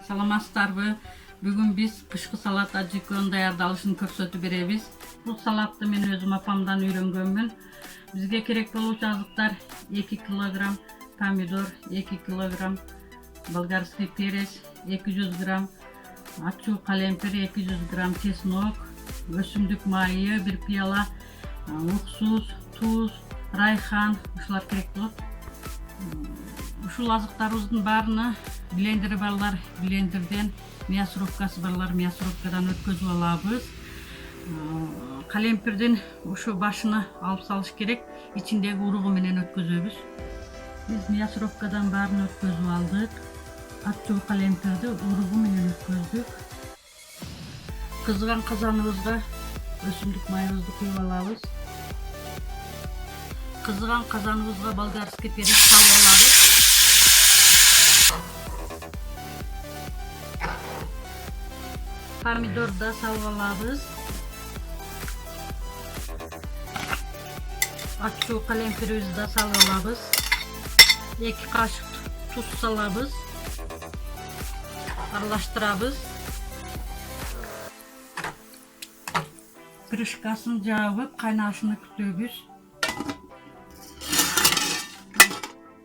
Саламатсыздарбы? Бүгүн биз кышкы салат ажикөнүн даярдалышын көрсөтүп беребиз. Бул салатты мен өзүм апамдан үйрөнгөнмүн. Бизге керек болуучу азыктар 2 кг помидор, 2 кг болгарский перец, 200 г ачуу калемпир, 200 г чеснок, өсүмдүк майы, 1 пияла, уксус, туз, райхан, ушулар керек болот. Ушул азыктарыбыздын баарыны блендери барлар блендерден, мясорубкасы барлар мясорубкадан өткөзүп алабыз. Калемпирдин ушу башыны алып салыш керек, ичиндеги уругу менен өткөзөбүз. Биз мясорубкадан баарын өткөзүп алдык. Ачуу калемпирди уругу менен өткөздүк. Кызган казаныбызга өсүмдүк майыбызды куюп алабыз. Кызган казаныбызга болгарский перец салып алабыз. Помидорду да салып алабыз. Ачуу калемпирибизди да салып алабыз. 2 кашык туз салабыз. Аралаштырабыз. Крышкасын жабып, кайнашын күтөбүз.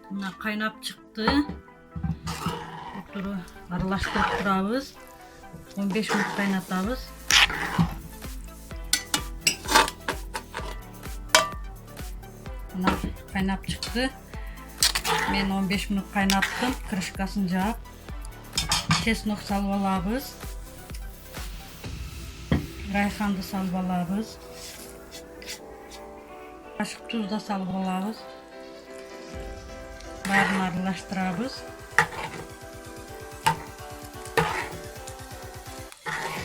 Мына кайнап чыкты. Отуру аралаштырып турабыз. 15 минут кайнатабыз. Мына кайнап чыкты. Мен 15 минут кайнаттым. Крышкасын жаап, чеснок салып алабыз. Райханды салып алабыз. Кашык туз да салып алабыз. Баарын аралаштырабыз.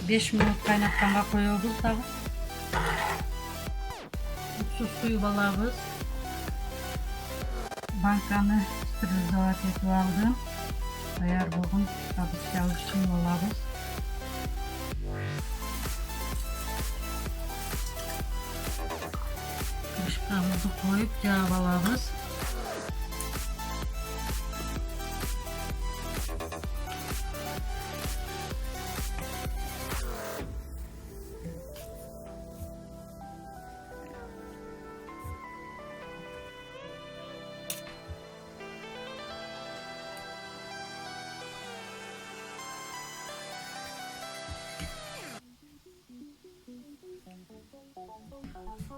5 минут кайнатканга коебуз дагы. Уксус куюп алабыз. Банканы стерилизовать этип алдым. Даяр болгон продукцияны чыгып алабыз. Крышкабызды коюп жаап алабыз.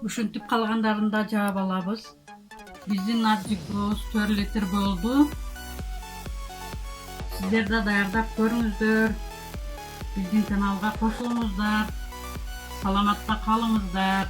Ушинтип калгандарын да жаап алабыз. Биздин ажикыбыз 4 литр болду. Сиздер да даярдап көрүңүздөр. Биздин каналга кошулуңуздар. Саламатта калыңыздар.